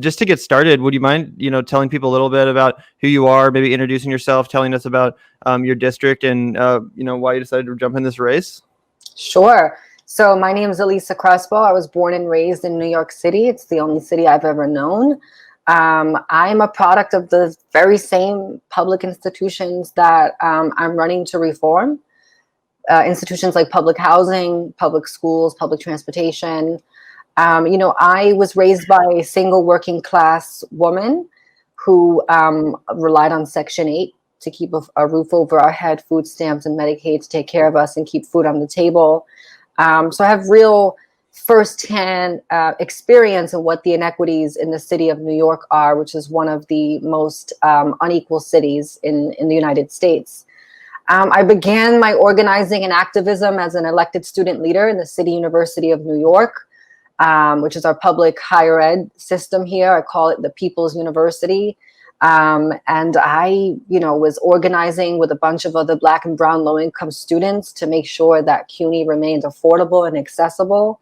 Just to get started, would you mind, telling people a little bit about who you are, maybe introducing yourself, telling us about your district and, why you decided to jump in this race? Sure. So my name is Elisa Crespo. I was born and raised in New York City. It's the only city I've ever known. I'm a product of the very same public institutions that I'm running to reform. Institutions like public housing, public schools, public transportation. I was raised by a single working class woman who relied on Section 8 to keep a roof over our head, food stamps and Medicaid to take care of us and keep food on the table. So I have real firsthand experience of what the inequities in the city of New York are, which is one of the most unequal cities in the United States. I began my organizing and activism as an elected student leader in the City University of New York, which is our public higher ed system here. I call it the People's University. And I, was organizing with a bunch of other Black and brown low-income students to make sure that CUNY remained affordable and accessible.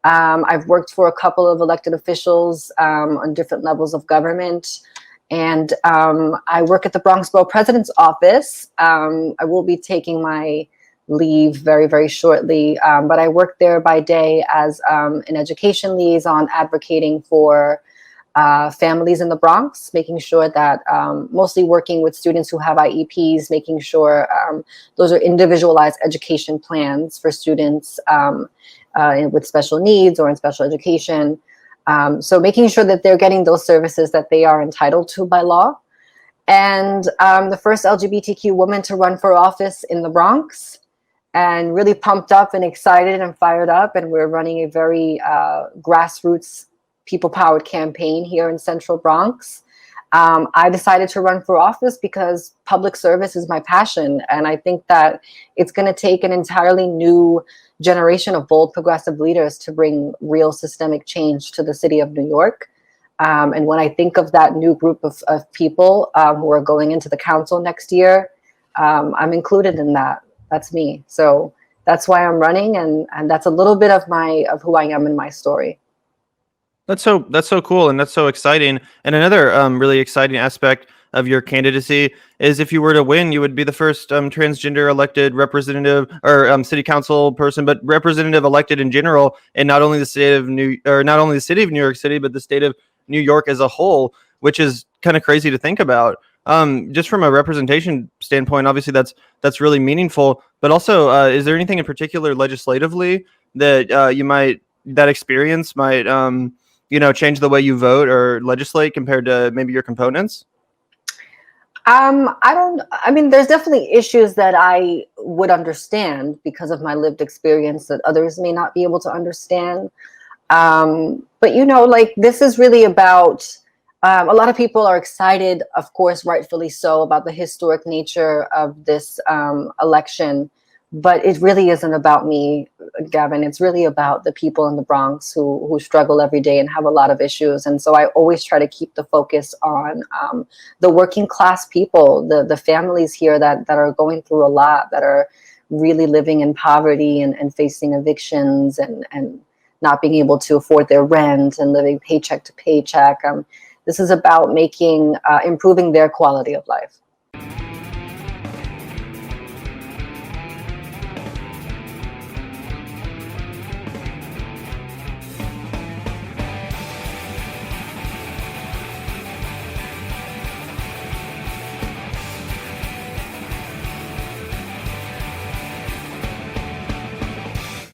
I've worked for a couple of elected officials on different levels of government. And I work at the Bronx Borough President's Office. I will be taking my leave very, very shortly. But I work there by day as an education liaison advocating for families in the Bronx, making sure that mostly working with students who have IEPs, making sure those are individualized education plans for students with special needs or in special education. So making sure that they're getting those services that they are entitled to by law. And the first LGBTQ woman to run for office in the Bronx, and really pumped up and excited and fired up. And we're running a very grassroots, people-powered campaign here in Central Bronx. I decided to run for office because public service is my passion. And I think that it's going to take an entirely new generation of bold progressive leaders to bring real systemic change to the city of New York. And when I think of that new group of people who are going into the council next year, I'm included in that. That's me. So that's why I'm running. And that's a little bit of who I am in my story. That's so cool, and that's so exciting. And another really exciting aspect of your candidacy is if you were to win, you would be the first transgender elected representative or city council person, but representative elected in general, and not only the city of New York City, but the state of New York as a whole, which is kind of crazy to think about. Just from a representation standpoint, obviously that's really meaningful. But also, is there anything in particular legislatively that that experience might change the way you vote or legislate compared to maybe your components? There's definitely issues that I would understand because of my lived experience that others may not be able to understand. But this is really about, a lot of people are excited, of course, rightfully so, about the historic nature of this election. But it really isn't about me, Gavin. It's really about the people in the Bronx who struggle every day and have a lot of issues. And so I always try to keep the focus on the working class people, the families here that are going through a lot, that are really living in poverty and facing evictions and not being able to afford their rent and living paycheck to paycheck. This is about improving their quality of life.